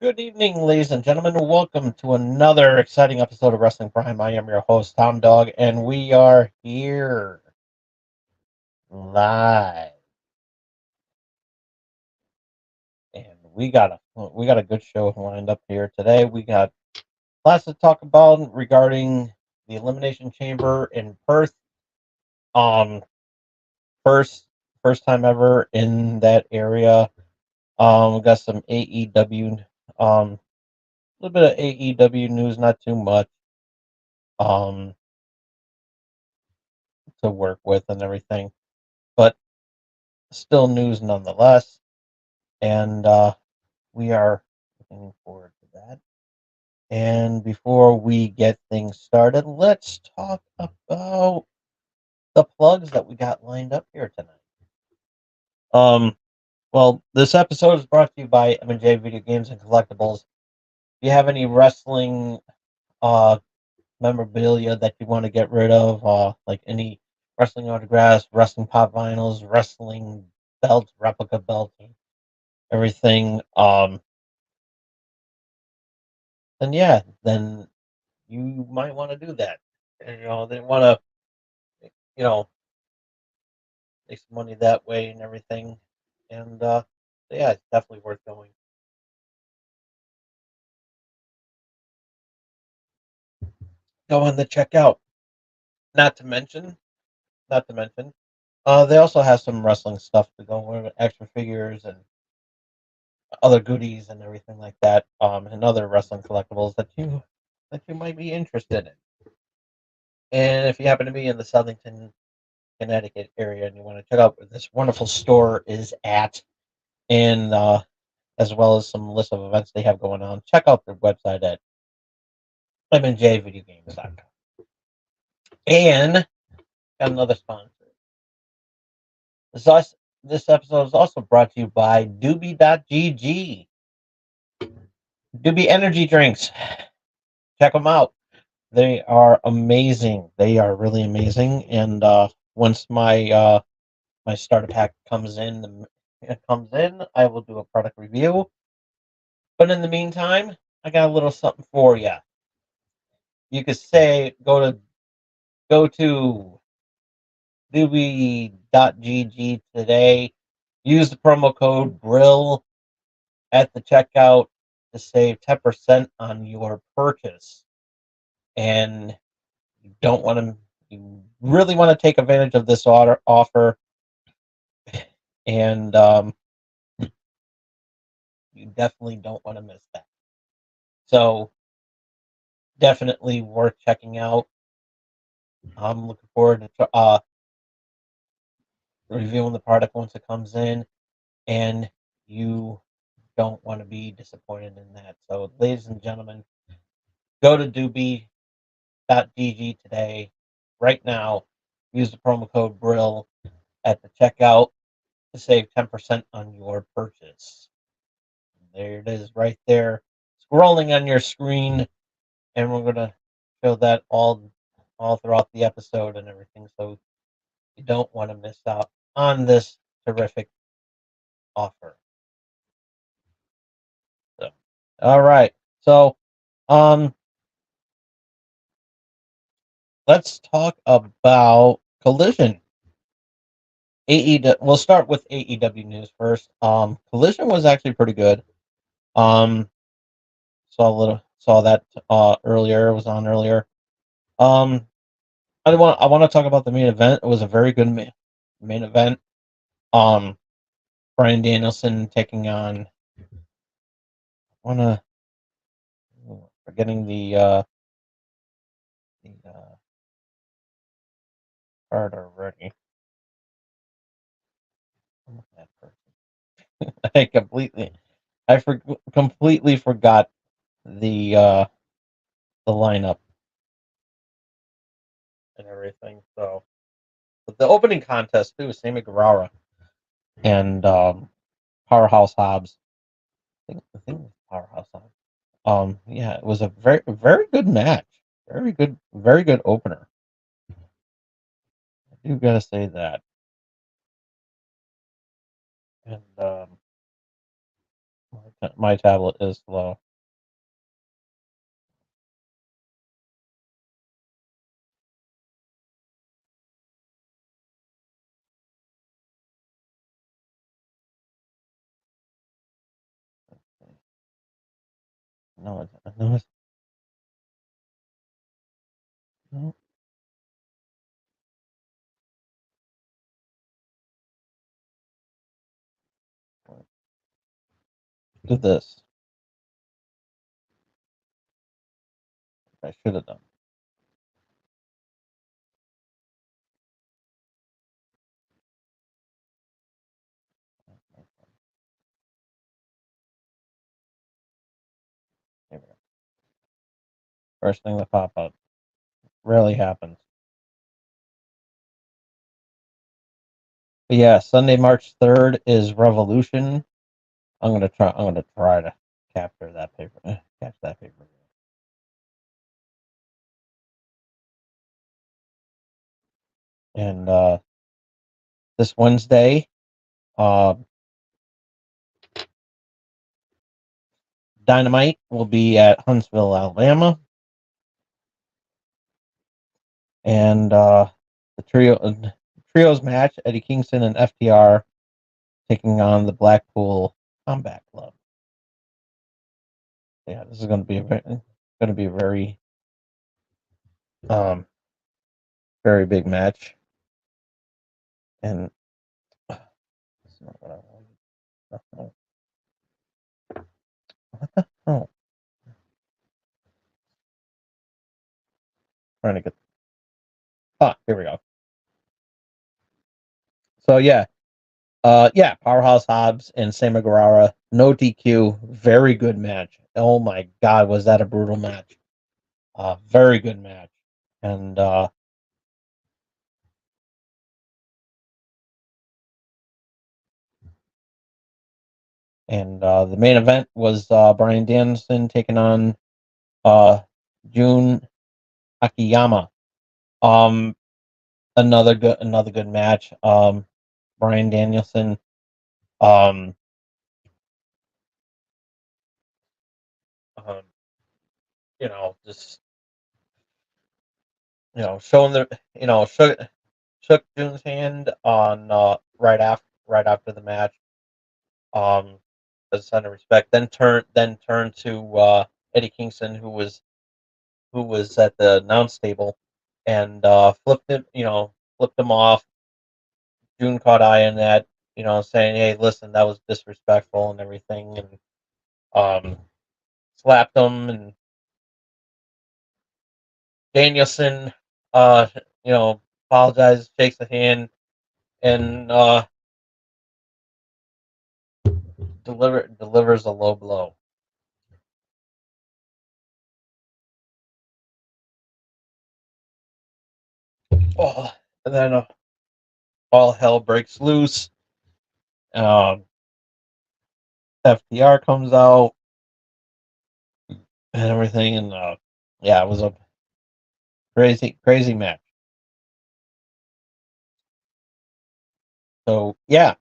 Good evening, ladies and gentlemen. Welcome to another exciting episode of Wrestling Prime. I am your host, Tom Dog, and we are here live. And we got a good show lined up here today. We got lots to talk about regarding the Elimination Chamber in Perth. Um, first first time ever in that area. We got some AEW, a little bit of AEW news, not too much. Um, to work with and everything, but still news nonetheless. And we are looking forward to that. And before we get things started, let's talk about the plugs that we got lined up here tonight. Um, well, this episode is brought to you by M&J Video Games and Collectibles. If you have any wrestling uh, memorabilia that you want to get rid of, like any wrestling autographs, wrestling pop vinyls, wrestling belts, replica belts, everything, then you might want to do that. And, they want to, you know, make some money that way and everything. And yeah, it's definitely worth going to check out. Not to mention, not to mention, they also have some wrestling stuff to go with action figures and other goodies and everything like that. And other wrestling collectibles that you might be interested in. And if you happen to be in the Southington, Connecticut area and you want to check out where this wonderful store is at, and as well as some list of events they have going on, check out their website at mnjvideogames.com. And got another sponsor. This episode is also brought to you by Doobie.gg. Doobie Energy Drinks. Check them out. They are amazing. They are really amazing. And once my starter pack comes in, I will do a product review. But in the meantime, I got a little something for you. You could say go to doobie.gg today. Use the promo code BRILL at the checkout to save 10% on your purchase. And you really want to take advantage of this offer, and you definitely don't want to miss that. So definitely worth checking out. I'm looking forward to reviewing the product once it comes in, and you don't want to be disappointed in that. So, ladies and gentlemen, go to doobie.gg today, right now. Use the promo code BRILL at the checkout to save 10% on your purchase. There it is, right there, scrolling on your screen, and we're gonna show that all throughout the episode and everything. So you don't want to miss out on this terrific offer. So, all right. So, um, let's talk about Collision. AEW. We'll start with AEW news first. Collision was actually pretty good. Um, saw that earlier. It was on earlier. Um, I want to talk about the main event. It was a very good main event. Um, Bryan Danielson taking on. Wanna Forgetting the card already. That person. I completely completely forgot the lineup and everything. So, but the opening contest too, Sammy Guevara and Powerhouse Hobbs. I think it was Powerhouse Hobbs. Yeah, it was a very good match. Very good opener. I do gotta say that. And My tablet is slow. No, no. Do this. I should have done. There we go. First thing that pop up. Rarely happens. But yeah, Sunday, March 3rd is Revolution. I'm gonna try to capture that paper. Catch that paper. And this Wednesday, uh, Dynamite will be at Huntsville, Alabama, and the trios match: Eddie Kingston and FTR taking on the Blackpool Combat Club. Yeah, this is going to be a very um very big match, and that's not what I wanted. Oh, trying to get. Here we go. So yeah, Powerhouse Hobbs and Sammy Guevara, no DQ, very good match. Oh my God, was that a brutal match? Very good match, and the main event was Bryan Danielson taking on uh, Jun Akiyama. Um, another good match. Bryan Danielson, um, um, just showing the shook Jun's hand on right after the match. As a sign of respect. Then turned to Eddie Kingston, who was at the announce table, and flipped him off. June caught eye on that, saying, "Hey, listen, that was disrespectful and everything," and um, slapped him. And Danielson, uh, you know, apologizes, shakes the hand, and delivers a low blow. Oh, and then all hell breaks loose. Um, FTR comes out and everything, and yeah, it was a crazy match. So yeah,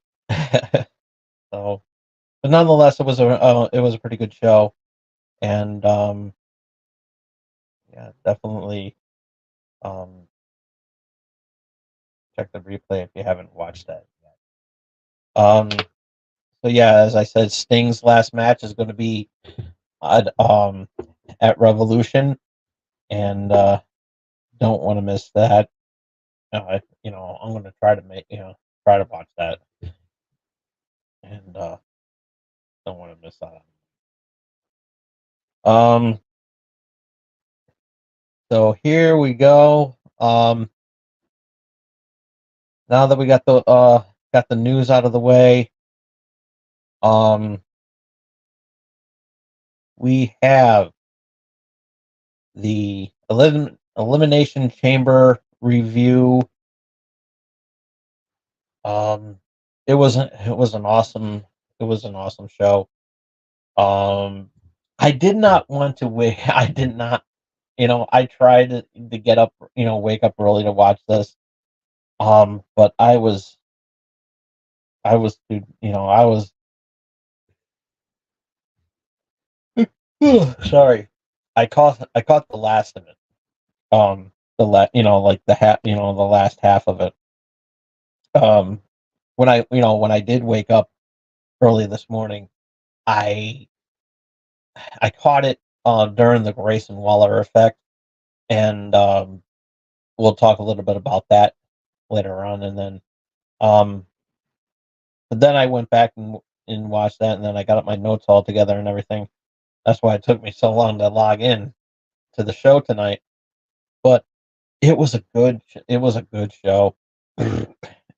so but nonetheless, it was a pretty good show, and yeah, definitely check the replay if you haven't watched that yet. So yeah, as I said, Sting's last match is going to be at Revolution, and don't want to miss that. I'm going to try to try to watch that, and don't want to miss that. Um, so here we go. Now that we got the news out of the way, um, we have the Elimination Chamber review. Um, it was an awesome show. Um, I did not want to wait. I did not, I tried to get up, wake up early to watch this. But I was too, Sorry, I caught the last of it. Like the last half of it. Um, when I did wake up early this morning, I I caught it during the Grayson Waller effect, and we'll talk a little bit about that later on, and then um, but then I went back and watched that, and then I got up my notes all together and everything. That's why it took me so long to log in to the show tonight. But it was a good show,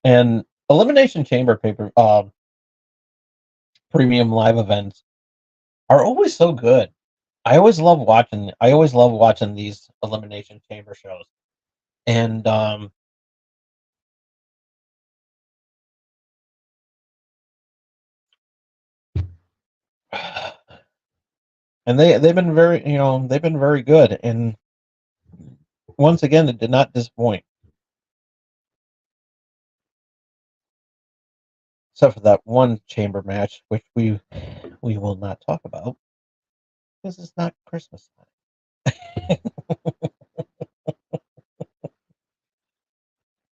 and Elimination Chamber paper premium live events are always so good. I always love watching these Elimination Chamber shows, and they've been very good, and once again it did not disappoint, except for that one chamber match, which we will not talk about because it's not Christmas time.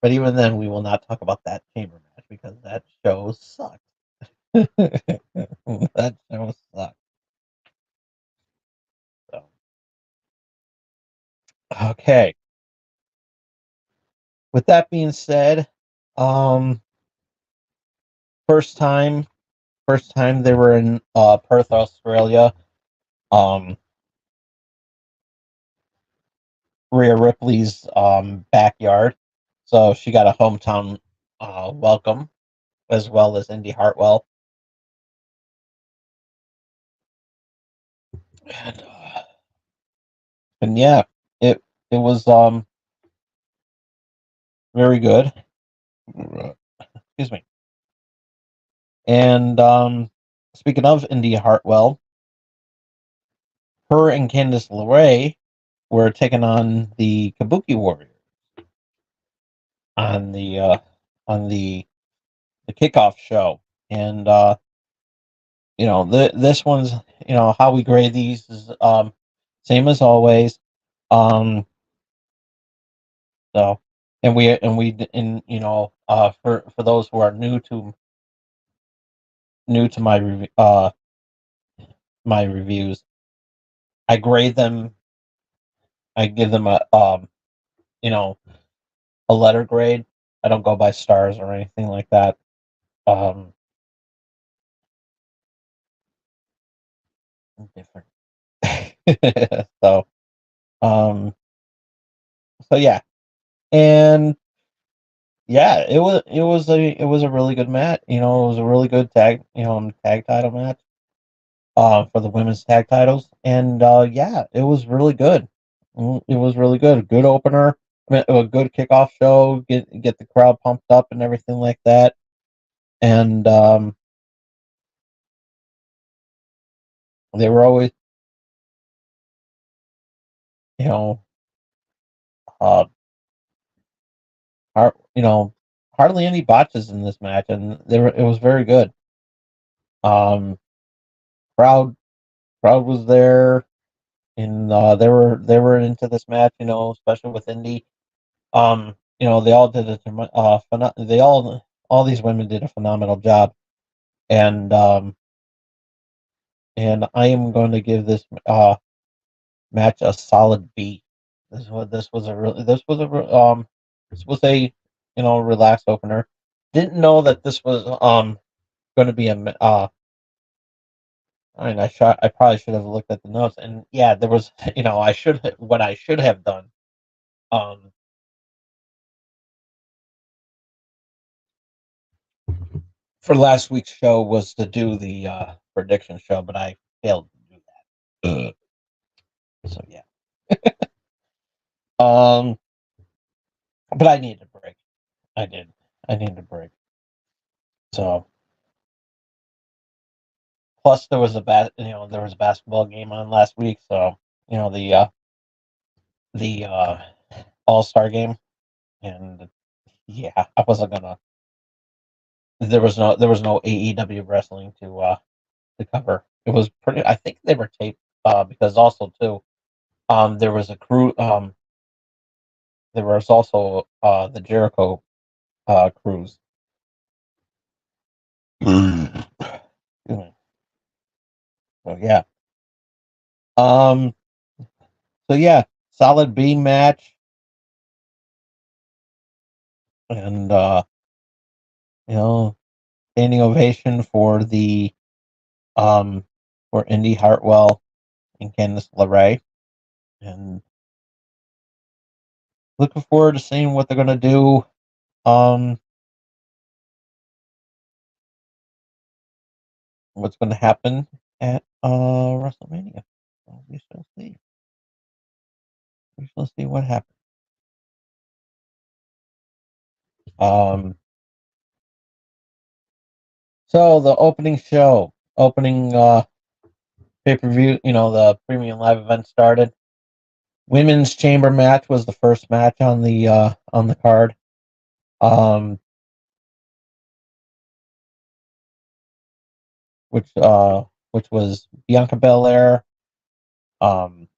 But even then, we will not talk about that chamber match because that show sucked. That show sucked. So, okay. With that being said, um, first time, first time they were in Perth, Australia. Um, Rhea Ripley's backyard, so she got a hometown welcome as well as Indy Hartwell, and, uh, and yeah, it was very good. Excuse me. And speaking of Indy Hartwell, her and Candice LeRae were taking on the Kabuki Warriors on the kickoff show, and this one's how we grade these is same as always. Um, so for those who are new to my reviews, I grade them. I give them you know a letter grade. I don't go by stars or anything like that. Um, I'm different. so um, so yeah, and yeah, it was a really good match. It was a really good tag title match. For the women's tag titles, and yeah, it was really good. It was really good. Good opener, I mean, a good kickoff show. Get the crowd pumped up and everything like that. And they were always, you know, uh, you know, hardly any botches in this match, and it was very good. Um, crowd crowd was there, and they were into this match. Especially with Indy. They all did all these women did a phenomenal job, and I am going to give this match a solid B. This was a relaxed opener. Didn't know that this was going to be I mean, I probably should have looked at the notes, and yeah, there was what I should have done um for last week's show was to do the prediction show, but I failed to do that. So yeah. Um, but I needed a break. I did. I needed a break. So plus there was a basketball game on last week, so the All-Star game, and yeah, I wasn't gonna. There was no AEW wrestling to cover. It was pretty. I think they were taped. because also too, there was a crew. There was also the Jericho cruise. So yeah. Um. So yeah, solid B match, and you know, standing ovation um for Indy Hartwell and Candice LeRae, and looking forward to seeing what they're gonna do. Um, what's gonna happen at WrestleMania? So we shall see. We shall see what happens. Um, so the opening pay per view, the premium live event started. Women's chamber match was the first match on the card. Um, which was Bianca Belair, um,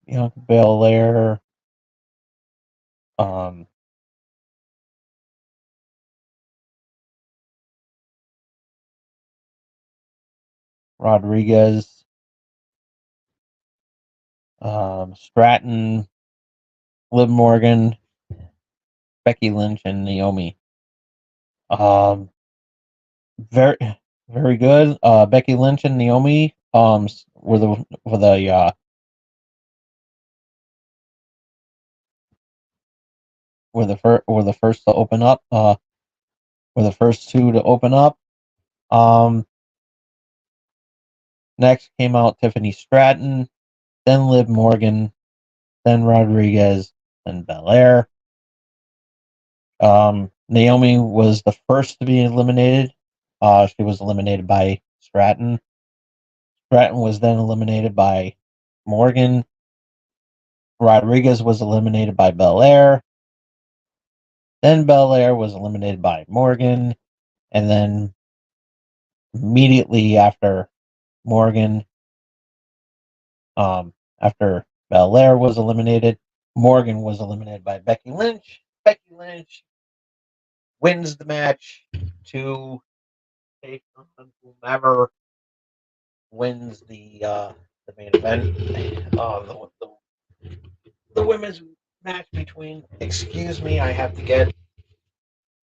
Bianca Belair, um, Rodriguez, Stratton, Liv Morgan, Becky Lynch, and Naomi. Very very good. Becky Lynch and Naomi were the first to open up. Were the first two to open up. Um, Next came out Tiffany Stratton, then Liv Morgan, then Rodriguez, then Belair. Naomi was the first to be eliminated. She was eliminated by Stratton. Stratton was then eliminated by Morgan. Rodriguez was eliminated by Belair. Then Belair was eliminated by Morgan. And then immediately after Morgan, after Belair was eliminated, Morgan was eliminated by Becky Lynch. Becky Lynch wins the match to take on whomever wins the main event. The women's match between. Excuse me, I have to get.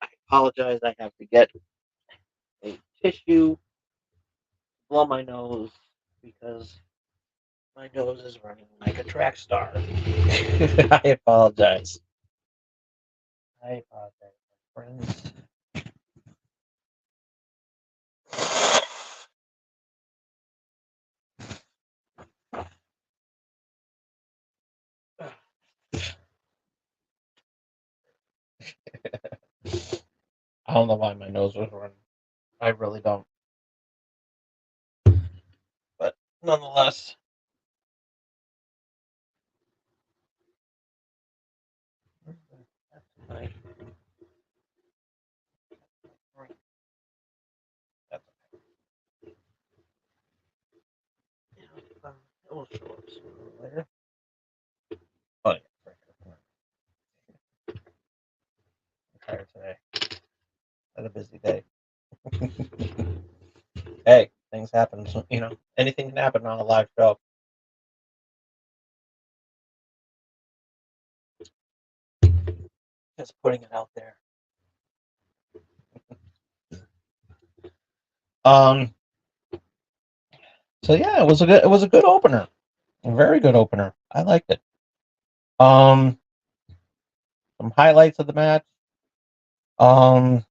I apologize. I have to get a tissue, blow my nose because my nose is running like a track star. I apologize. I apologize, friends. I don't know why my nose was running. I really don't. But nonetheless, that's it will show up sooner or later. Oh yeah, I'm tired today. Had a busy day. Hey, things happen. So, anything can happen on a live show. Just putting it out there. Um. So yeah, it was a good opener, a very good opener. I liked it. Um. Some highlights of the match. Um.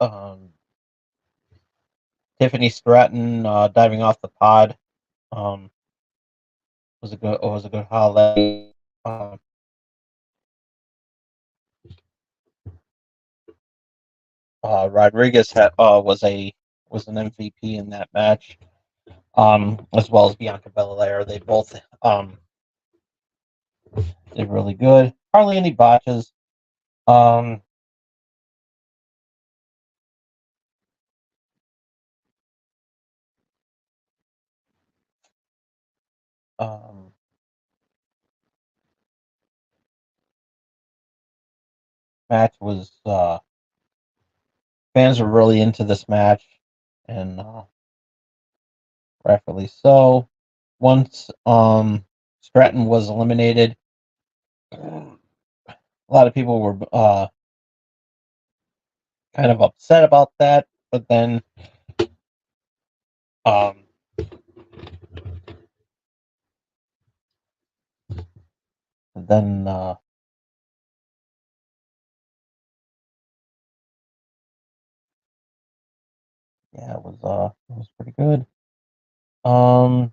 Um. Tiffany Stratton diving off the pod. Um. Was a good highlight. Um. Rodriguez was an MVP in that match. As well as Bianca Belair. They both did really good. Hardly any botches. Um, um, Match was fans were really into this match, and rightfully so. Once Stratton was eliminated, a lot of people were kind of upset about that, but um, then yeah, it was pretty good. Um,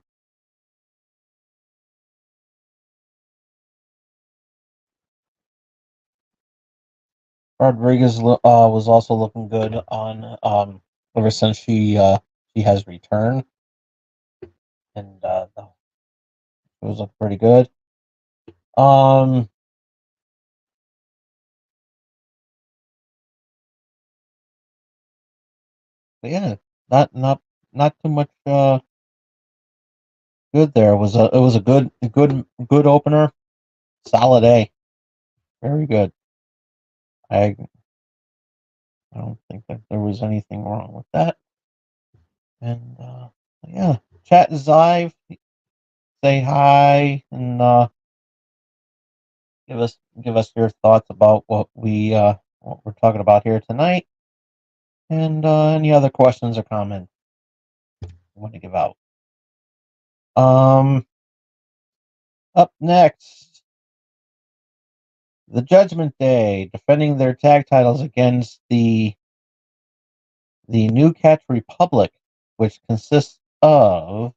Rodriguez was also looking good on ever since she has returned, and it was looking pretty good. Um, but yeah, not not not too much good there. It was a good opener. Solid A. Very good. I I don't think that there was anything wrong with that. And yeah, chat is live. Say hi and give us your thoughts about what we're talking about here tonight, and any other questions or comments you want to give out. Um, Up next, the Judgment Day defending their tag titles against the New Catch Republic, which consists of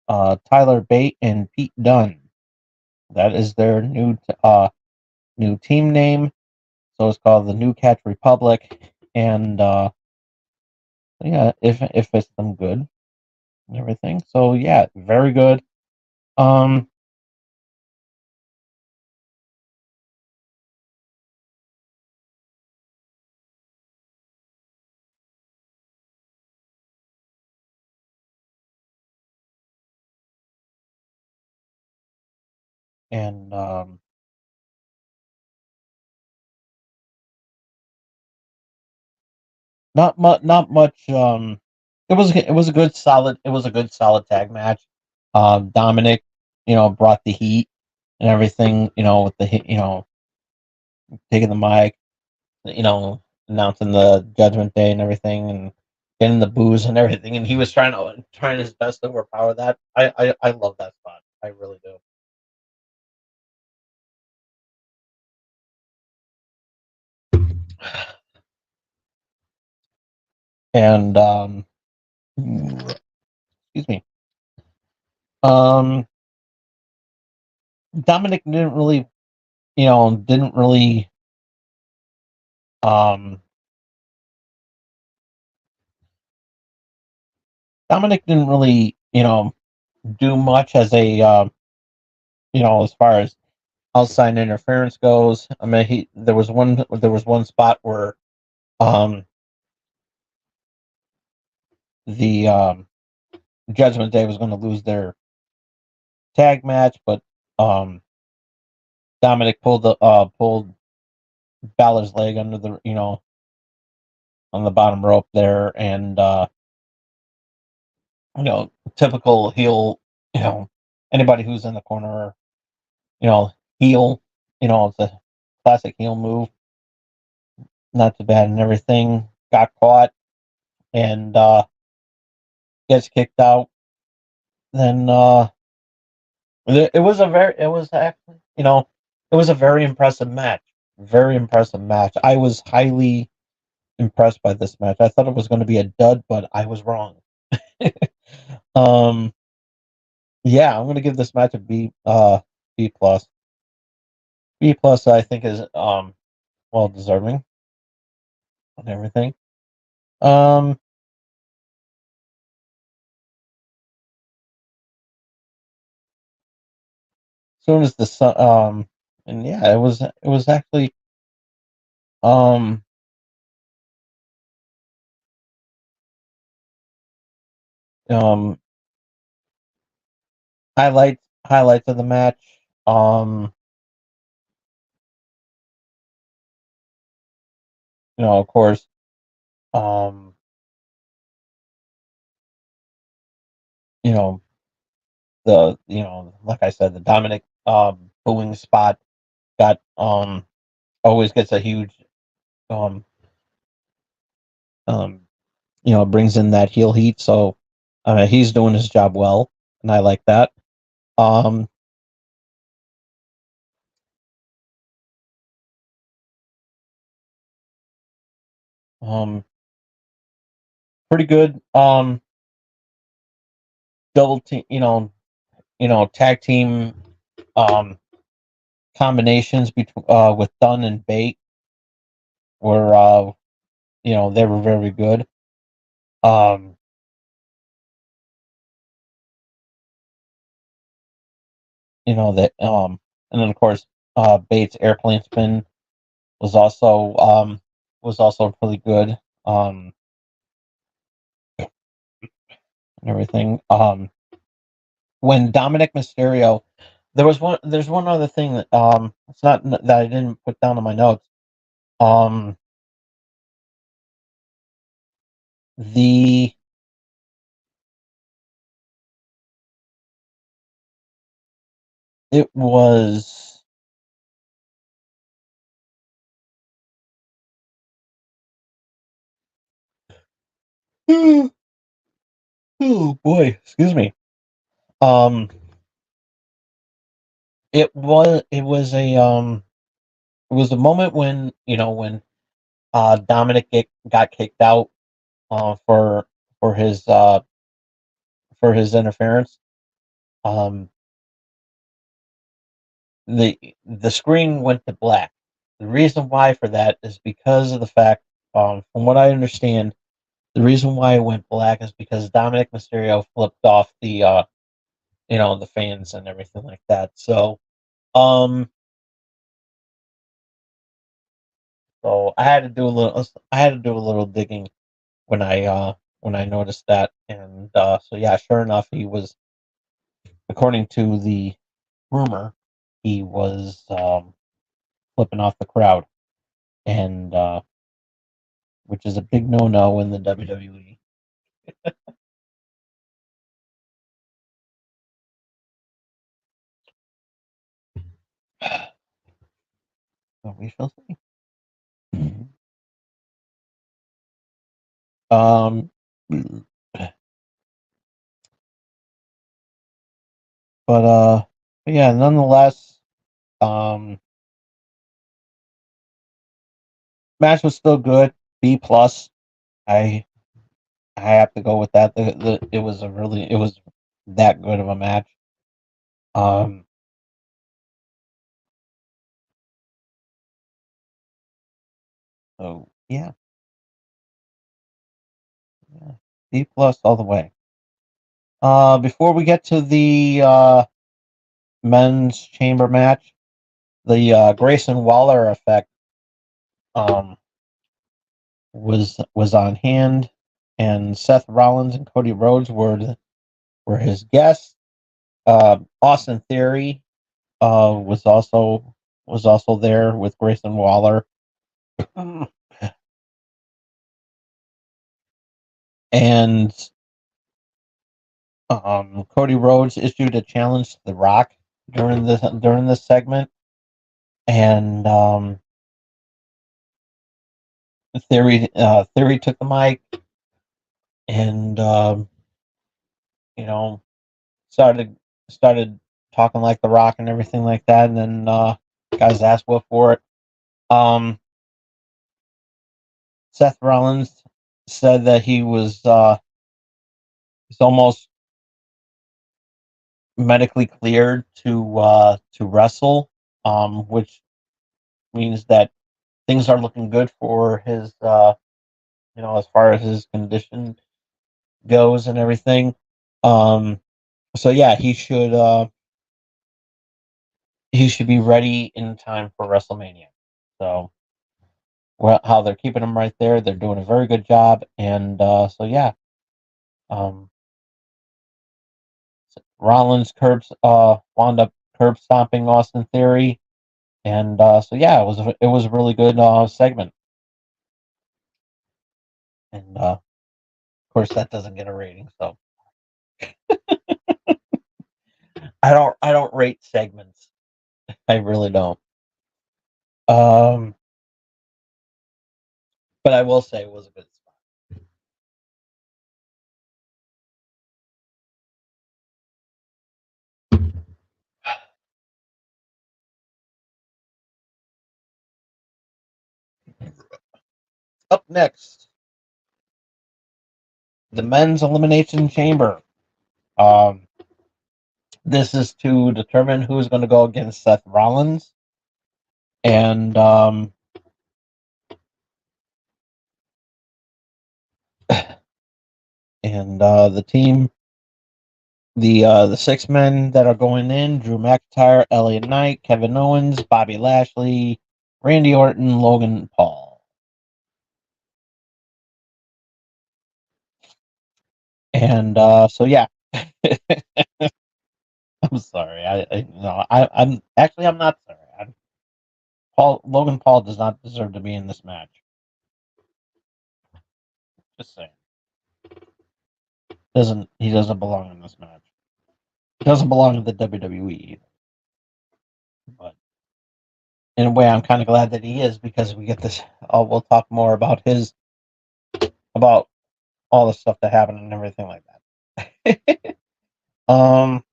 Tyler Bate and Pete Dunne. That is their new team name. So it's called the New Catch Republic, and yeah, if it's them good and everything. So yeah, very good. Um, and not much. It was a good solid tag match. Dominic, brought the heat and everything. With the hit, taking the mic, announcing the Judgment Day and everything, and getting the booze and everything. And he was trying his best to overpower that. I love that spot. I really do. And excuse me. Um, Dominic didn't really um Dominic didn't really, do much as a as far as outside interference goes. I mean, he there was one spot where um the Judgment Day was going to lose their tag match, but um Dominic pulled Balor's leg under the on the bottom rope there, and typical heel, anybody who's in the corner, heel, it's a classic heel move. Not too bad and everything. Got caught and gets kicked out. Then it was actually, it was a very impressive match. Very impressive match. I was highly impressed by this match. I thought it was going to be a dud, but I was wrong. um, yeah, I'm going to give this match a B plus. B plus, I think is well deserving and everything. Um, soon as the sun, and yeah, it was actually um um highlights of the match. Um, of course, um, you know, like I said, the Dominic booing spot got always gets a huge um um brings in that heel heat. So he's doing his job well, and I like that. Um, um, Pretty good. Double team, tag team um combinations between with Dunn and Bate were they were very good. Um, that and then of course Bates airplane spin was also really good. And everything. When Dominic Mysterio, there's one other thing that it's not that I didn't put down on my notes. Um, the it was oh boy, excuse me. Um, it was a moment when Dominic got kicked out for for his uh for his interference. Um, the screen went to black. The reason why for that is because of the fact, from what I understand, the reason why it went black is because Dominic Mysterio flipped off the fans and everything like that. Um, so I had to do a little digging when I noticed that, and so yeah, sure enough, he was, according to the rumor, he was flipping off the crowd, and which is a big no-no in the WWE. So we shall see. Um, but yeah, nonetheless, um, match was still good. B plus. I I have to go with that. It was that good of a match. Um, so yeah, yeah, B plus all the way. Before we get to the men's chamber match, the Grayson Waller effect um was on hand, and Seth Rollins and Cody Rhodes were his guests. Austin Theory was also there with Grayson Waller, and Cody Rhodes issued a challenge to The Rock during this segment, and Theory took the mic and you know started started talking like The Rock and everything like that, and then got his ass whooped for it. Um, Seth Rollins said that he's almost medically cleared to wrestle, which means that things are looking good for his as far as his condition goes and everything. Um, so yeah, he should he should be ready in time for WrestleMania. So, well, how they're keeping him right there, they're doing a very good job, and so yeah, um, Rollins wound up curb stomping Austin Theory, and so yeah, it was a really good segment, and of course that doesn't get a rating, so I don't rate segments. I really don't. Um, but I will say it was a good spot. Up next, the men's elimination chamber. Um, this is to determine who's going to go against Seth Rollins, and the team, the six men that are going in: Drew McIntyre, Elliot Knight, Kevin Owens, Bobby Lashley, Randy Orton, Logan Paul, and so yeah. I'm sorry. I no. I'm not sorry. Logan Paul does not deserve to be in this match. Just saying. He doesn't belong in this match. He doesn't belong in the WWE either. But in a way, I'm kind of glad that he is because we get this. We'll talk more about all the stuff that happened and everything like that. um,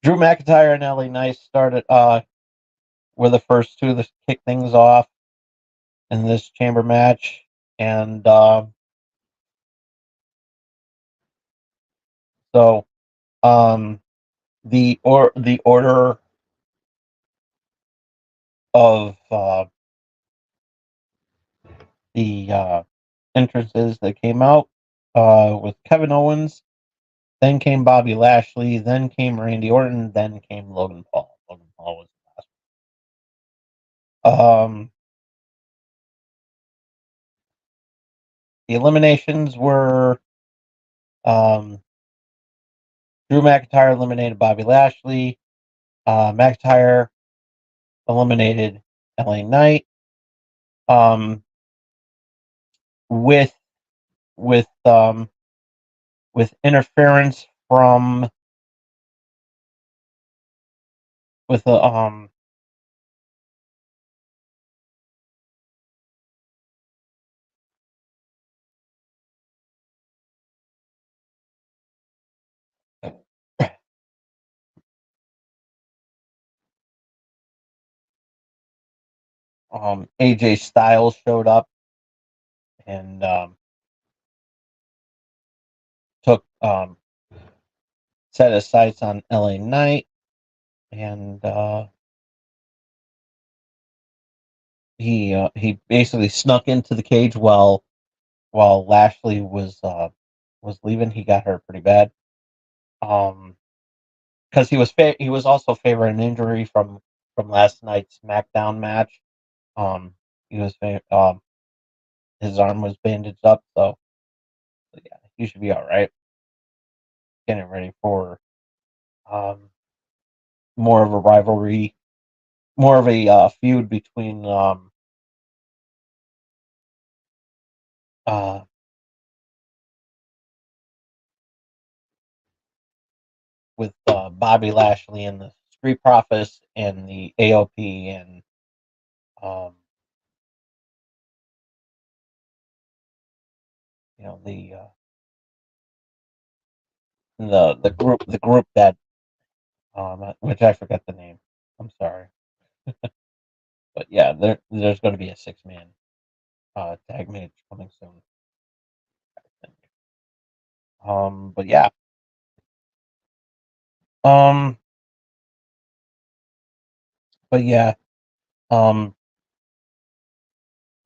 Drew McIntyre and LA Knight started were the first two to kick things off in this chamber match, and so the order of the entrances that came out with Kevin Owens, then came Bobby Lashley, then came Randy Orton, then came Logan Paul. Logan Paul was the last one. The eliminations were um, Drew McIntyre eliminated Bobby Lashley. McIntyre eliminated LA Knight um, with with um, with interference from with the AJ Styles showed up and took set his sights on LA Knight, and he basically snuck into the cage while Lashley was leaving. He got hurt pretty bad. Because he was also favoring an injury from last night's SmackDown match. He was his arm was bandaged up, so yeah, he should be all right. Getting ready for um more of a rivalry, more of a feud between uh with Bobby Lashley and the Street Profits and the AOP and um the the group that which I forget the name. I'm sorry, but yeah, there's going to be a 6-man tag match coming soon. I think. But yeah, um, but yeah, um,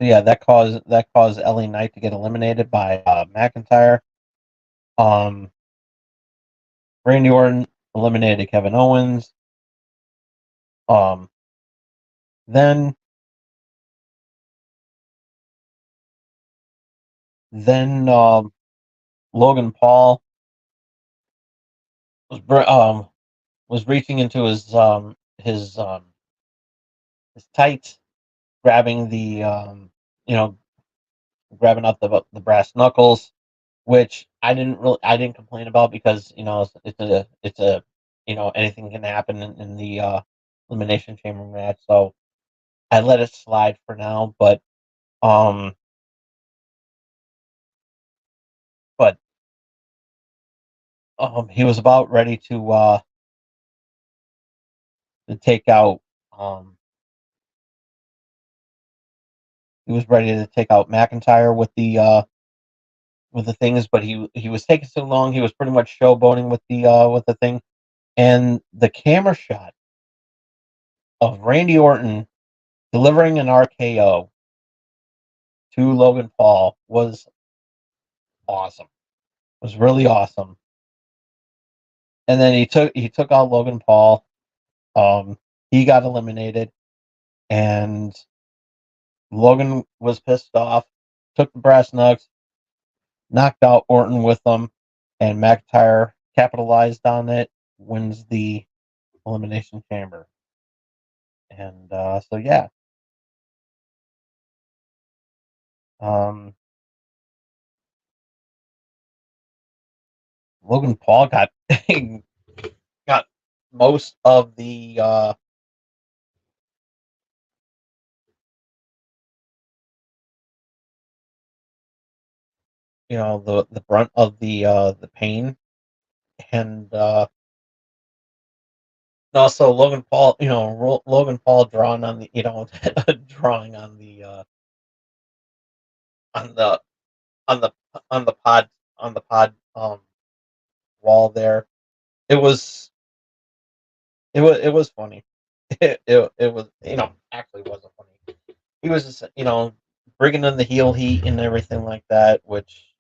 yeah, that caused LA Knight to get eliminated by McIntyre. Um, Randy Orton eliminated Kevin Owens. Um, then then Logan Paul was was reaching into his tights, grabbing you know grabbing up the brass knuckles, which I didn't complain about because it's a anything can happen in the elimination chamber match, so I let it slide for now. Um but he was about ready to take out um he was ready to take out McIntyre with the things, but he was taking so long. He was pretty much showboating with the thing, and the camera shot of Randy Orton delivering an RKO to Logan Paul was awesome. Was really awesome. And then he took out Logan Paul. He got eliminated, and Logan was pissed off. Took the brass knucks, knocked out Orton with them, and McIntyre capitalized on it. Wins the Elimination Chamber, and so yeah, um, Logan Paul got got most of the brunt of the pain, and also Logan Paul, Logan Paul drawing on the drawing on the on the on the pod on the pod wall there. It was it was funny. It was actually wasn't funny. He was just bringing in the heel heat and everything like that, which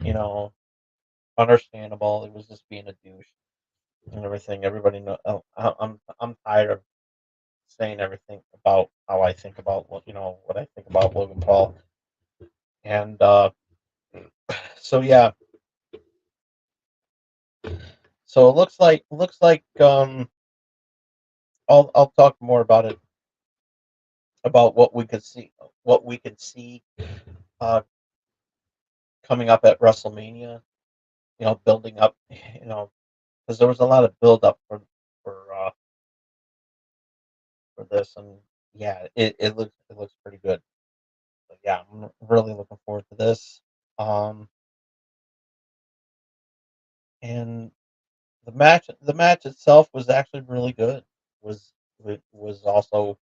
understandable. It was just being a douche and everything. Everybody know. Oh, I'm tired of saying everything about how I think about what I think about Logan Paul, and so yeah. So it looks like I'll talk more about it, about what we could see uh coming up at WrestleMania. Building up. Because there was a lot of build up for uh for this, and yeah, it looks pretty good. So yeah, I'm really looking forward to this. Um, and the match itself was actually really good. Was it was also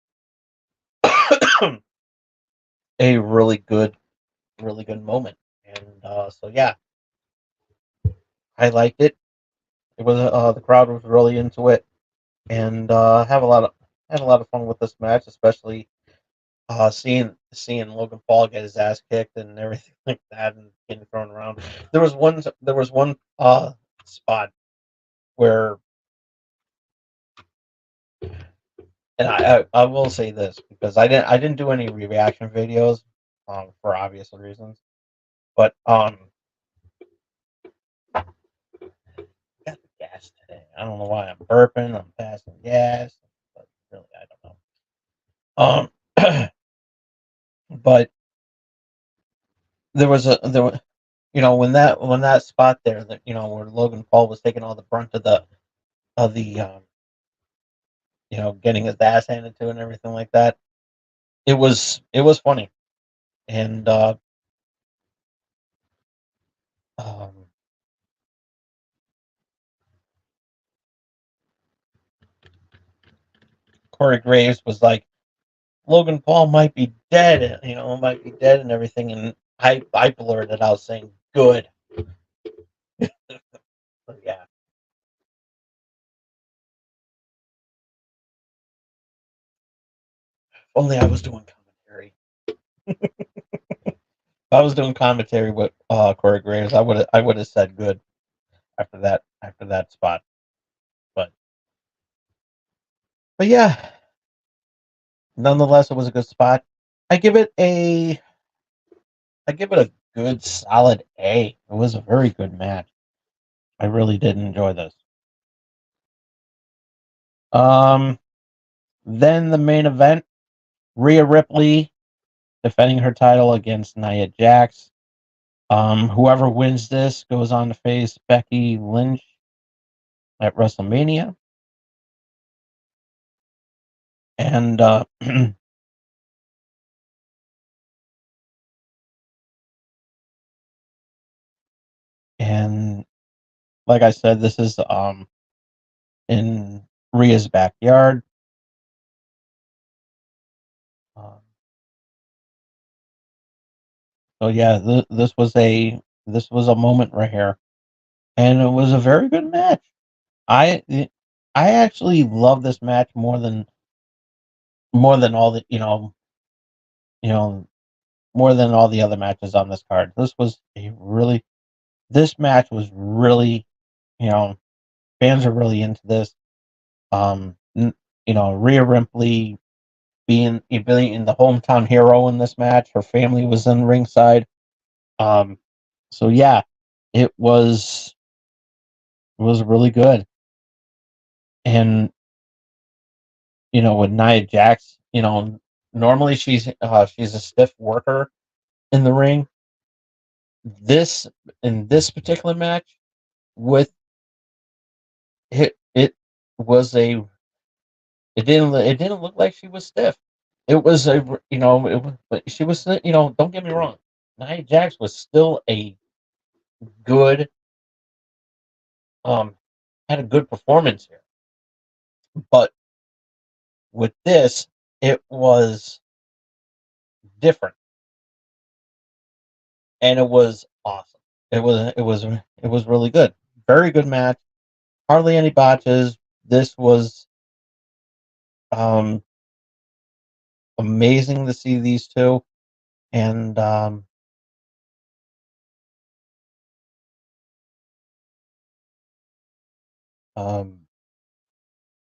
a really good moment, and so yeah, I liked it. It was the crowd was really into it, and had a lot of fun with this match, especially seeing Logan Paul get his ass kicked and everything like that, and getting thrown around. There was one spot where, and I will say this because I didn't do any reaction videos for obvious reasons, but I got the gas today. I don't know why I'm burping. I'm passing gas, but really I don't know. But there was when that spot there, that where Logan Paul was taking all the brunt of the getting his ass handed to and everything like that. It was funny, and um, Corey Graves was like, Logan Paul might be dead, might be dead and everything, and I blurted out saying, "Good." But yeah, if only I was doing commentary. If I was doing commentary with Corey Graves, I would have said good after that spot. But but yeah, nonetheless, it was a good spot. I give it a I give it a good solid A. It was a very good match. I really did enjoy this. Um, then the main event, Rhea Ripley defending her title against Nia Jax. Whoever wins this goes on to face Becky Lynch at WrestleMania. And and like I said, this is in Rhea's backyard. Um, so yeah, this was a moment right here, and it was a very good match. I I actually love this match more than all the you know more than all the other matches on this card. This match was really you know fans are really into this. Rhea Ripley being the hometown hero in this match. Her family was in ringside. Um, so yeah, it was really good. And with Nia Jax, normally she's a stiff worker in the ring. This in this particular match with it was a it didn't look like she was stiff. It was but she was don't get me wrong, Nia Jax was still a good um had a good performance here, but with this it was different and it was awesome. It was really good, very good match, hardly any botches. This was um amazing to see these two, and um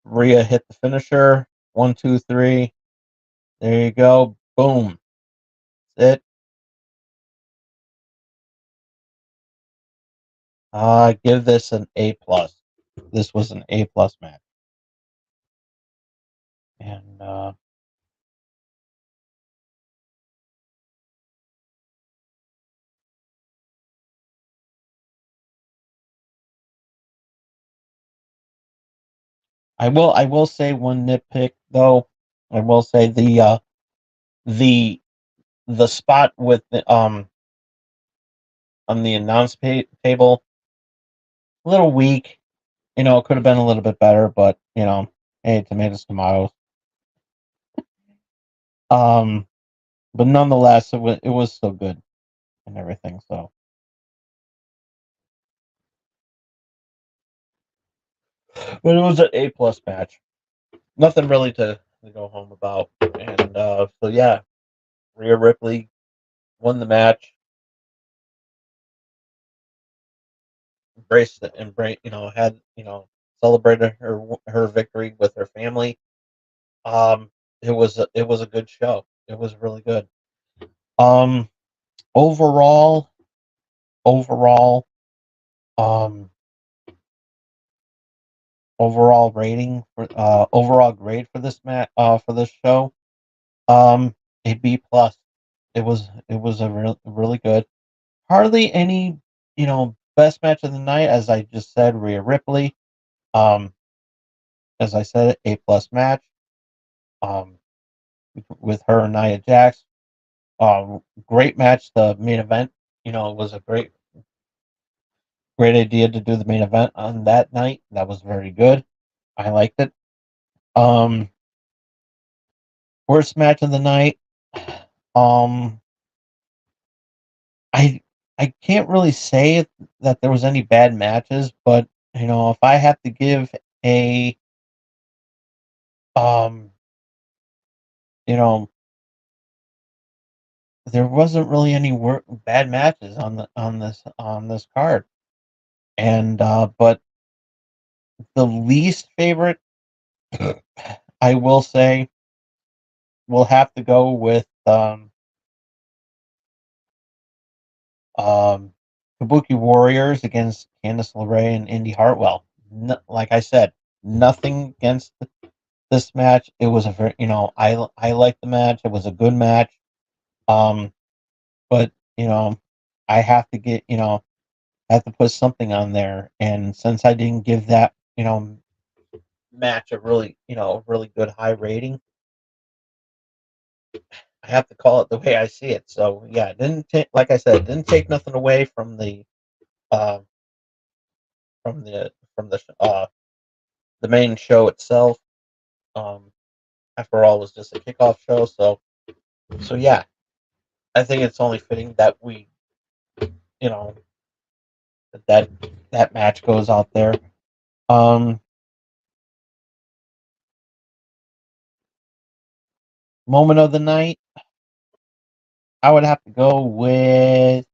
Rhea hit the finisher. 1, 2, 3. There you go. Boom. That's it. Give this an A plus. This was an A plus match, and I will say one nitpick though. I will say the the spot with the on the table, a little weak. It could have been a little bit better, but hey, tomatoes, tomatoes. Um, but nonetheless, it was still good and everything. So, but it was an A plus match. Nothing really to go home about. And so yeah, Rhea Ripley won the match, embraced it, had celebrated her victory with her family. Um, it was a good show. It was really good. Um, overall, overall, um, overall rating for overall grade for this for this show, a B plus. It was a really good. Hardly any best match of the night, as I just said. Rhea Ripley. Um, as I said, A plus match. Um, with her and Nia Jax. Great match. The main event. It was a great idea to do the main event on that night. That was very good. I liked it. Um, worst match of the night. Um, I I can't really say that there was any bad matches, but if I have to give a um, you know, there wasn't really any bad matches on this card, and but the least favorite, I will say, we'll have to go with um, Kabuki Warriors against Candice LeRae and Indy Hartwell. Like I said, nothing against this match. It was a very, I liked the match. It was a good match. Um, but I have to get, I have to put something on there. And since I didn't give that, match a really, really good high rating, I have to call it the way I see it. So yeah, it didn't take, like I said, it didn't take nothing away uh, from the the main show itself. Um, After all, it was just a kickoff show. So yeah, I think it's only fitting that we, you know, that that match goes out there. Um, Moment of the night, I would have to go with.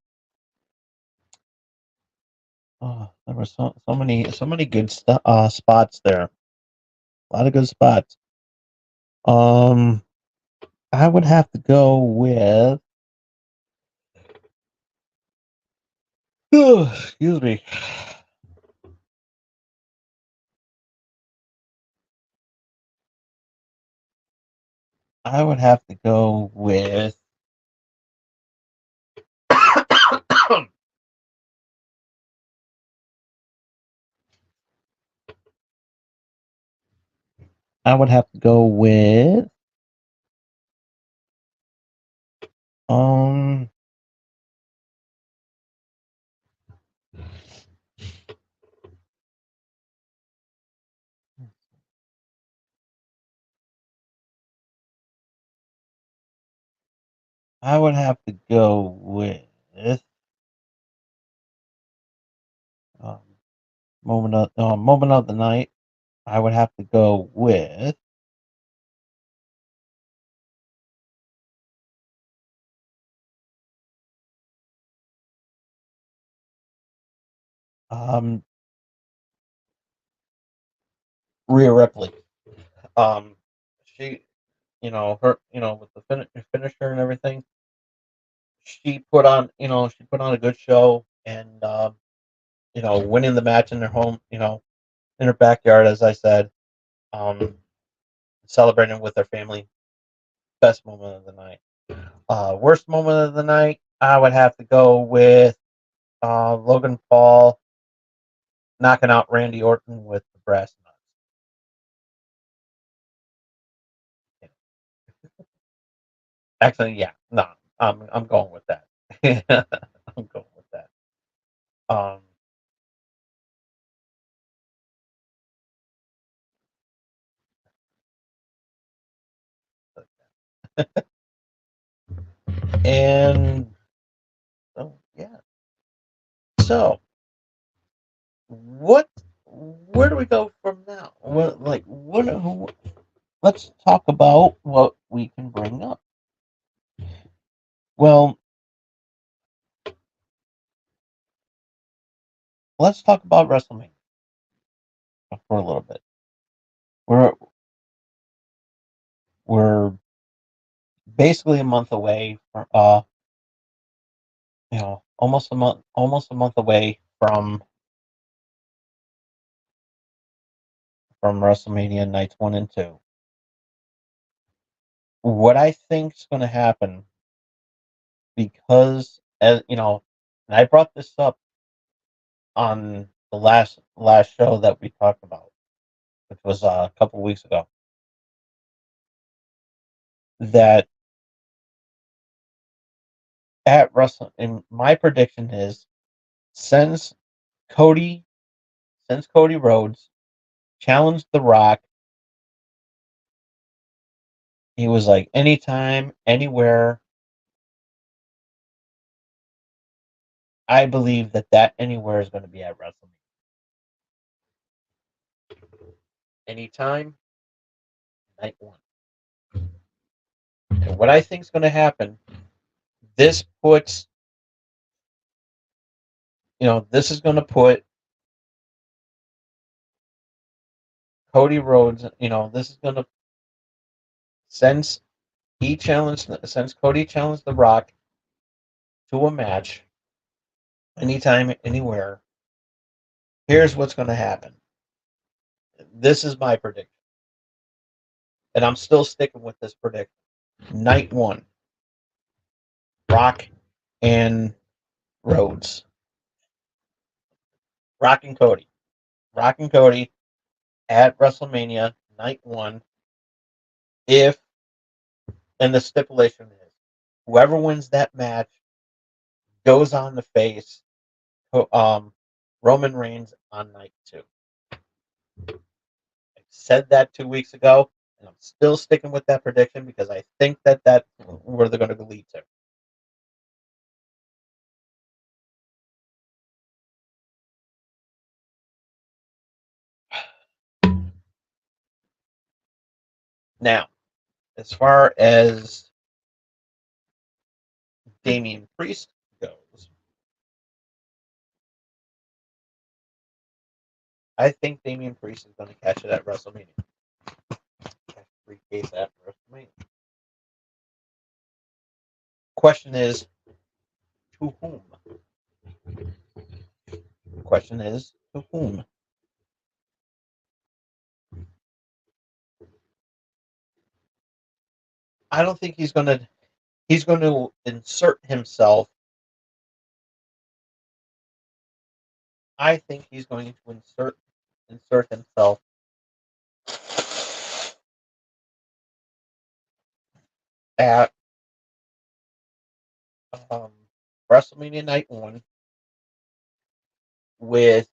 Oh, there were so many good spots there. A lot of good spots. Um, I would have to go with. Excuse me. I would have to go with. I would have to go with. Um, I would have to go with. Um, moment of the night. I would have to go with. Um, Rhea Ripley. Um, she, her, with the finisher and everything, she put on a good show, and winning the match in their home, in her backyard, as I said, um, celebrating with her family. Best moment of the night. Worst moment of the night, I would have to go with Logan Paul knocking out Randy Orton with the brass nuts. Actually, yeah, no, I'm going with that. I'm going with that. Um, and oh yeah. So what? Where do we go from now? Let's talk about what we can bring up. Well, let's talk about WrestleMania for a little bit. We're we're basically a month away from almost a month away from WrestleMania nights 1 and 2. What I think is going to happen, because and I brought this up on the last show that we talked about, which was a couple weeks ago, that at Wrestle, and my prediction is, since Cody since Cody Rhodes challenged The Rock, he was like, anytime, anywhere. I believe that anywhere is going to be at WrestleMania. Anytime, night one. And what I think is going to happen, this puts, this is going to put Cody Rhodes, this is going to, since since Cody challenged The Rock to a match, anytime, anywhere, here's what's going to happen. This is my prediction. And I'm still sticking with this prediction. Night one, Rock and Rhodes. Rock and Cody. Rock and Cody at WrestleMania, night one. If, and the stipulation is, whoever wins that match goes on to face Roman Reigns on night two. I said that 2 weeks ago, and I'm still sticking with that prediction because I think that's where they're going to lead to. Now, as far as Damian Priest goes, I think Damian Priest is going to catch it at WrestleMania. Briefcase at WrestleMania. Question is, to whom? Question is, to whom? I don't think he's going to insert himself. I think he's going to insert himself at WrestleMania Night 1 with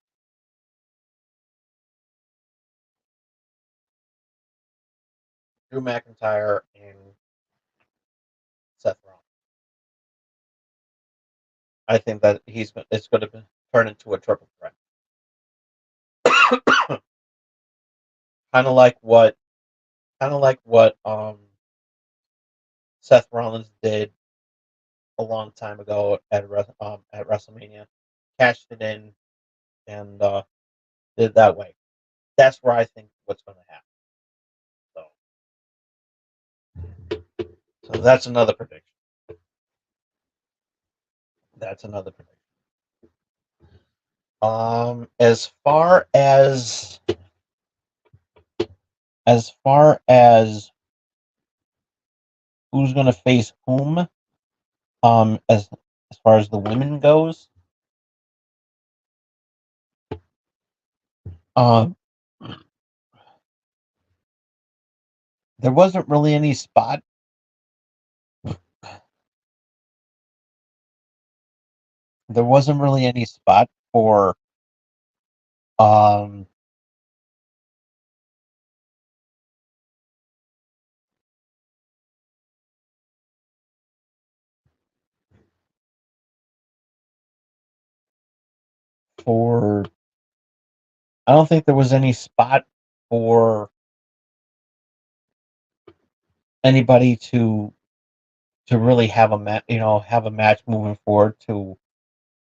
Drew McIntyre and Seth Rollins. I think that it's going to turn into a triple threat. kind of like what Seth Rollins did a long time ago at WrestleMania, cashed it in and did it that way. That's where I think what's going to happen. So that's another prediction. That's another prediction. As far as who's going to face whom, as far as the women goes, there wasn't really any spot. There wasn't really any spot for for I don't think there was any spot for anybody to really have have a match moving forward to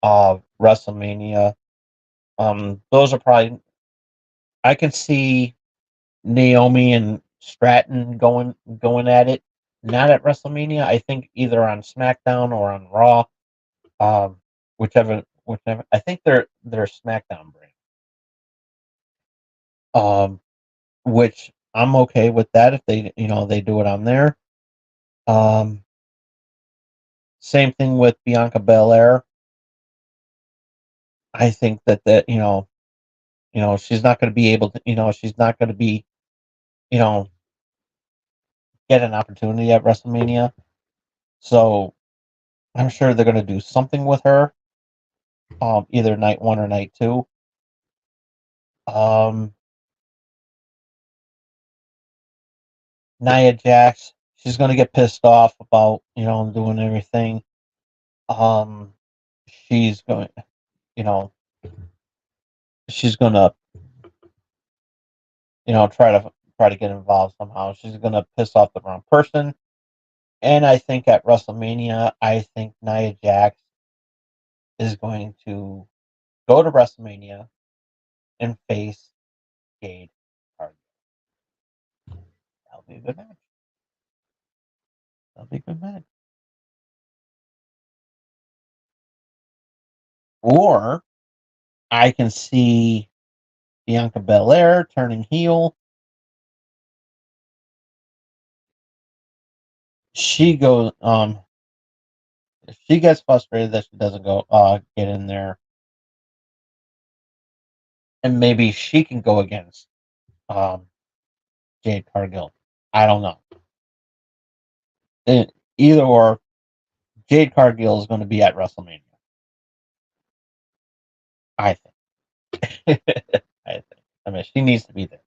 WrestleMania. Those are probably, I can see Naomi and Stratton going at it, not at WrestleMania. I think either on SmackDown or on Raw, whichever. I think they're SmackDown brand. Which I'm okay with that if they do it on there. Same thing with Bianca Belair. I think that she's not going to be able to, she's not going to be, you know, get an opportunity at WrestleMania. So I'm sure they're going to do something with her, either night one or night two. Nia Jax, she's going to get pissed off about, doing everything. She's going, you know, she's going to, try to get involved somehow. She's going to piss off the wrong person. And I think at WrestleMania, I think Nia Jax is going to go to WrestleMania and face Jade Cargill. That'll be a good match. That'll be a good match. Or I can see Bianca Belair turning heel. She goes if she gets frustrated that she doesn't go get in there, and maybe she can go against um Jade Cargill. I don't know. Either or, Jade Cargill is going to be at WrestleMania. I think. I think. I mean, she needs to be there.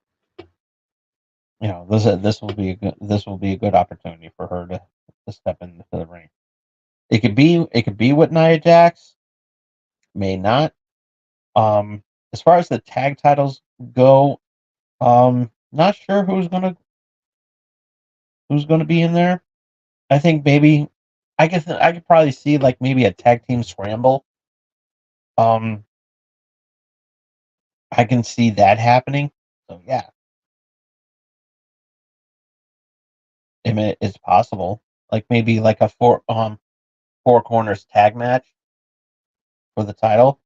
You know, this will be a good opportunity for her to step into the ring. It could be with Nia Jax, may not. As far as the tag titles go, not sure who's gonna be in there. I think maybe I could probably see like maybe a tag team scramble. Um, I can see that happening. So yeah, I mean, it's possible. Like maybe like a four corners tag match for the title.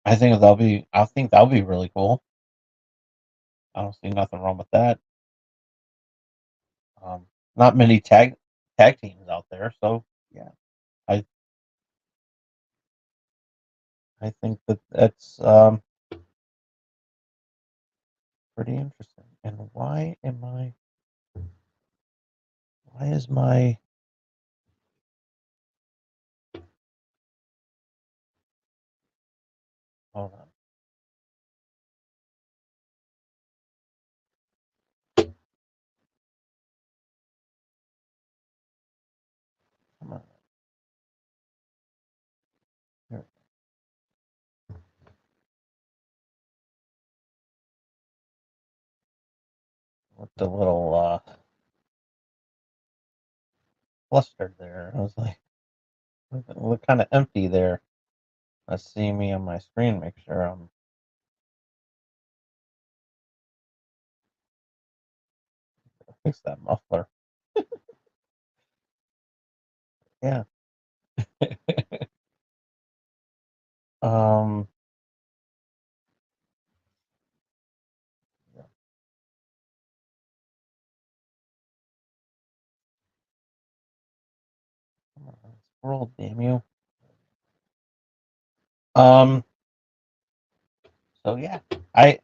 I think that'll be really cool. I don't see nothing wrong with that. Um, not many tag teams out there, so yeah, I I think that that's pretty interesting. And why is my hold on. Come on. Here, with the little cluster there. I was like, look kind of empty there. Let's see me on my screen, make sure I'm fix that muffler. Yeah. um yeah, come on, scroll, damn you. Um so yeah. I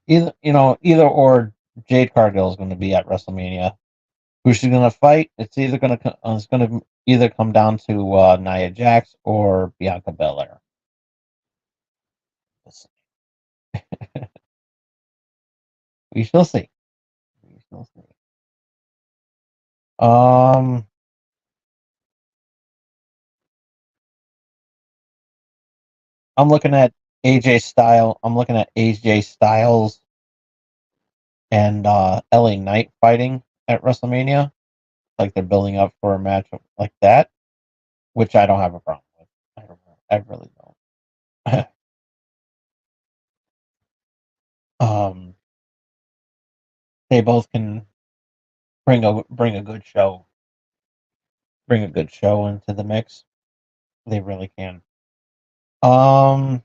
either or Jade Cargill is gonna be at WrestleMania. Who's she gonna fight? It's gonna either come down to Nia Jax or Bianca Belair. We'll see. We shall see. We shall see. Um, I'm looking at I'm looking at AJ Styles and LA Knight fighting at WrestleMania. Like they're building up for a match like that, which I don't have a problem with. I don't know. I really don't. um, they both can bring a good show, bring a good show into the mix. They really can. Um,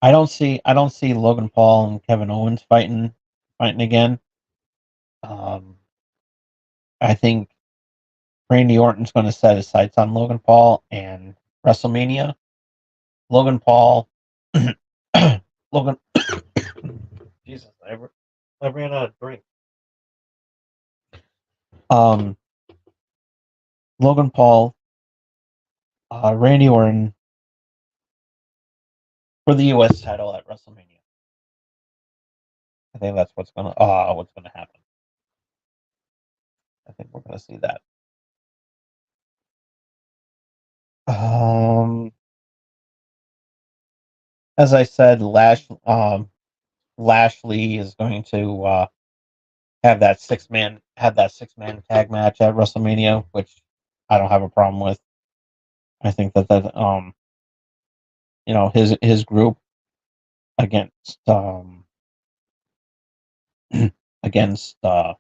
I don't see Logan Paul and Kevin Owens fighting again. Um, I think Randy Orton's going to set his sights on Logan Paul and WrestleMania. Logan Paul, Logan, Jesus, I ran out of drink. Um, Logan Paul, Randy Orton for the U.S. title at WrestleMania. I think that's what's gonna happen. I think we're gonna see that. Um, as I said, Lashley is going to have that 6-man tag match at WrestleMania, which I don't have a problem with. I think that his group against against Paul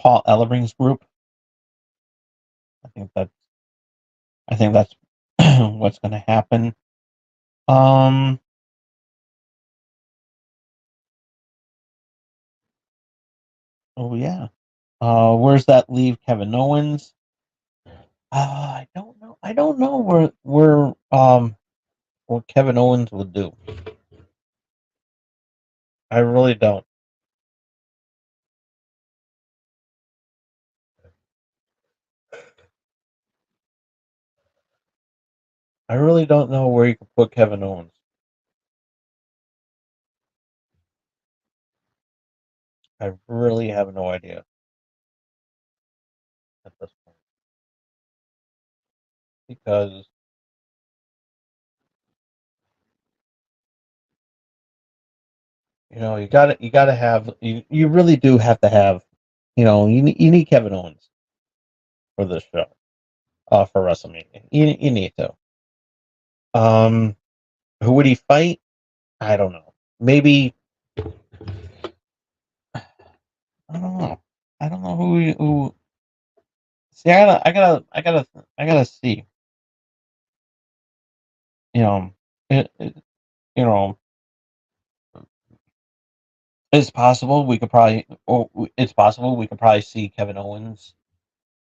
Ellering's group. I think that I think that's what's going to happen. Um, oh yeah. Where's that leave Kevin Owens? I don't know. I don't know where what Kevin Owens would do. I really don't. I really don't know where you could put Kevin Owens. I really have no idea at this point because you gotta have you really do have to have you need Kevin Owens for this show for WrestleMania. You need to. Um, who would he fight? I don't know. Maybe I don't know. I don't know who. See, I gotta see. You know, you know, it's possible we could probably, or it's possible we could probably see Kevin Owens.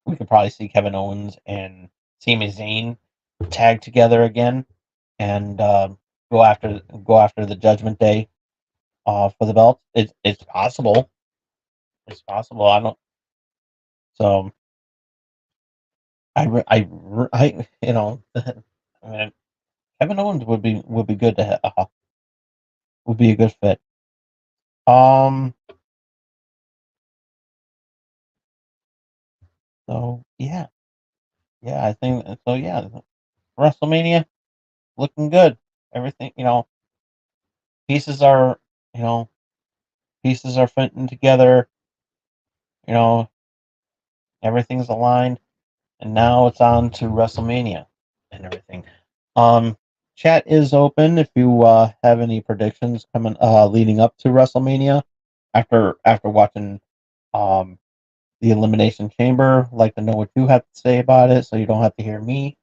We could probably see Kevin Owens and Sami Zayn tag together again and go after the Judgment Day for the belt. It's possible. It's possible. I don't. So I I mean, Kevin Owens would be good to would be a good fit. Um. So yeah, yeah. I think so. Yeah, WrestleMania looking good. Everything pieces are you know pieces are fitting together. You know everything's aligned, and now it's on to WrestleMania and everything. Um. Chat is open if you have any predictions coming leading up to WrestleMania after watching um the Elimination Chamber. Like to know what you have to say about it, so you don't have to hear me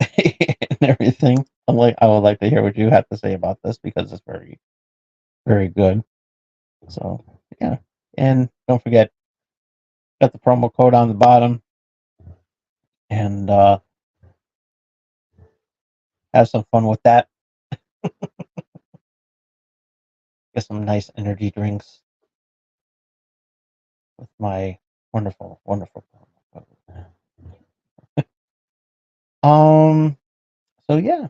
and everything. I would like to hear what you have to say about this because it's very, very good. So yeah, and don't forget, got the promo code on the bottom, and have some fun with that. Get some nice energy drinks with my wonderful, wonderful promo code. So yeah.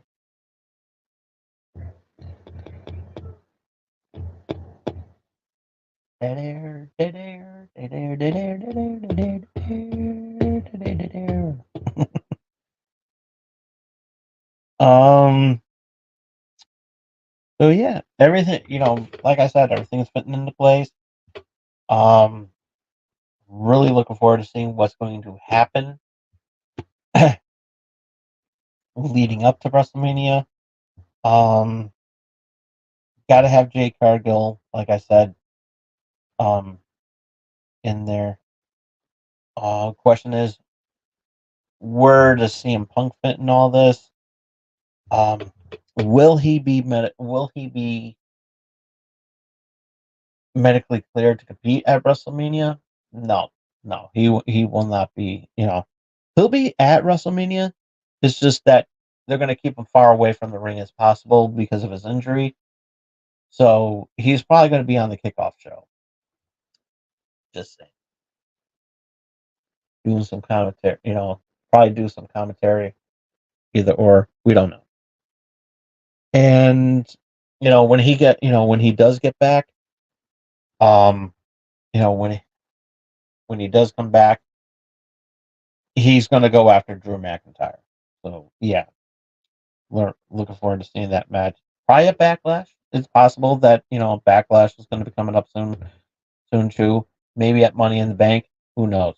Um. So yeah, everything like I said, everything's fitting into place. Um. Really looking forward to seeing what's going to happen leading up to WrestleMania. Um. Got to have Jay Cargill, like I said, um, in there. Question is, where does CM Punk fit in all this? Um, will he be medically cleared to compete at WrestleMania? No, no, he will not be. He'll be at WrestleMania. It's just that they're going to keep him far away from the ring as possible because of his injury. So he's probably going to be on the kickoff show. Just saying, doing some commentary. Probably do some commentary, either or. We don't know. And when he does get back, um, you know when he, when he does come back, he's going to go after Drew McIntyre. So yeah, we're looking forward to seeing that match. Probably at Backlash. It's possible that Backlash is going to be coming up soon too. Maybe at Money in the Bank. Who knows?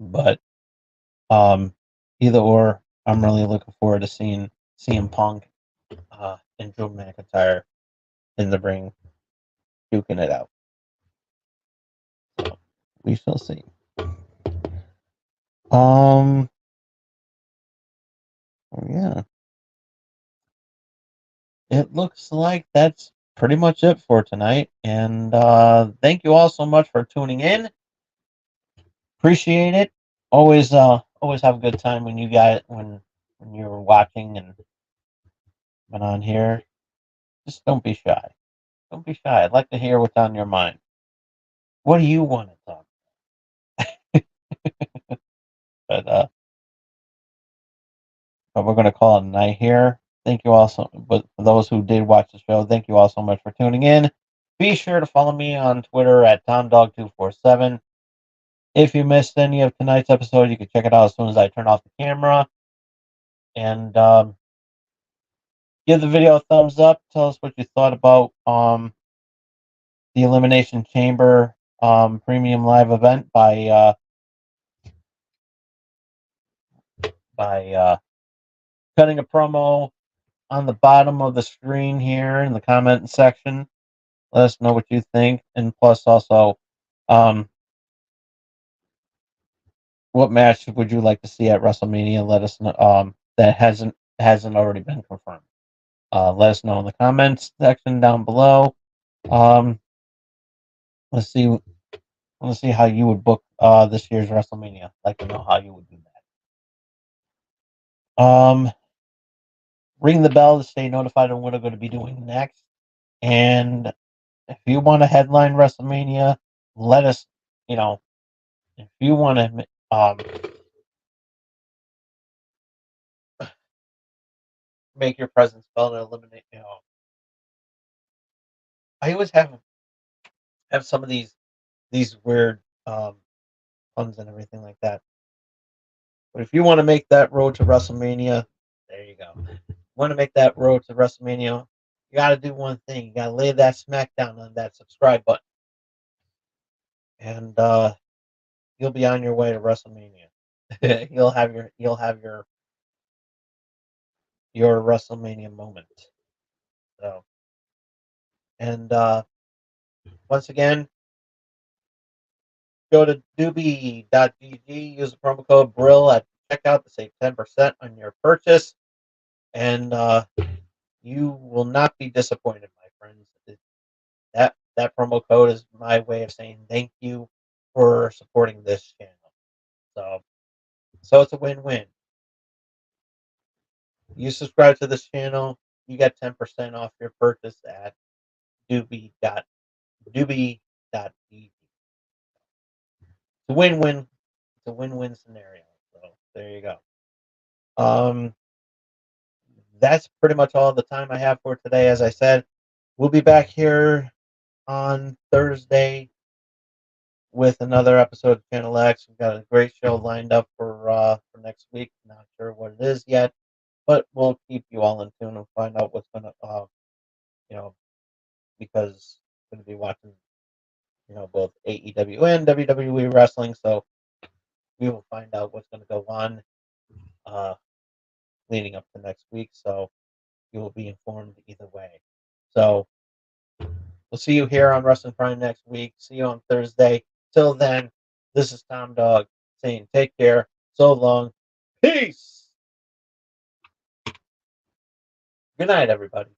But um, either or, I'm really looking forward to seeing CM Punk and Drew McIntyre in the ring, duking it out. So we shall see. Yeah. It looks like that's pretty much it for tonight. And thank you all so much for tuning in. Appreciate it. Always have a good time when when you're watching and when on here. Just don't be shy. Don't be shy. I'd like to hear what's on your mind. What do you want to talk about? But we're gonna call it a night here. Thank you all but for those who did watch the show, thank you all so much for tuning in. Be sure to follow me on Twitter at TomDog247. If you missed any of tonight's episode, you can check it out as soon as I turn off the camera. And give the video a thumbs up. Tell us what you thought about the Elimination Chamber premium live event by cutting a promo on the bottom of the screen here in the comment section. Let us know what you think, and plus also, what match would you like to see at WrestleMania? Let us know that hasn't already been confirmed. Let us know in the comments section down below. Um, let's see. Let's see how you would book this year's WrestleMania. I'd like to know how you would do that. Ring the bell to stay notified on what I'm going to be doing next. And if you want to headline WrestleMania, let us. You know, if you want to make your presence felt and eliminate. I always have some of these weird puns and everything like that. But if you want to make that road to WrestleMania, there you go. Want to make that road to WrestleMania, you got to do one thing. You got to lay that smackdown on that subscribe button, and you'll be on your way to WrestleMania. You'll have your WrestleMania moment. So, and once again, go to doobie.gg, use the promo code Brill at checkout to save 10% on your purchase, and you will not be disappointed, my friends. That promo code is my way of saying thank you for supporting this channel. So it's a win-win. You subscribe to this channel, you get 10% off your purchase at doobie.gg. It's a win-win. It's a win-win scenario. So there you go. That's pretty much all the time I have for today. As I said, we'll be back here on Thursday with another episode of Channel X. We've got a great show lined up for next week. Not sure what it is yet, but we'll keep you all in tune and find out what's gonna you know because I'm gonna be watching both AEW and WWE wrestling, so we will find out what's gonna go on uh leading up to next week. So you will be informed either way. So we'll see you here on Wrestling Prime next week. See you on Thursday. Till then, this is Tom Dog saying take care. So long. Peace. Good night, everybody.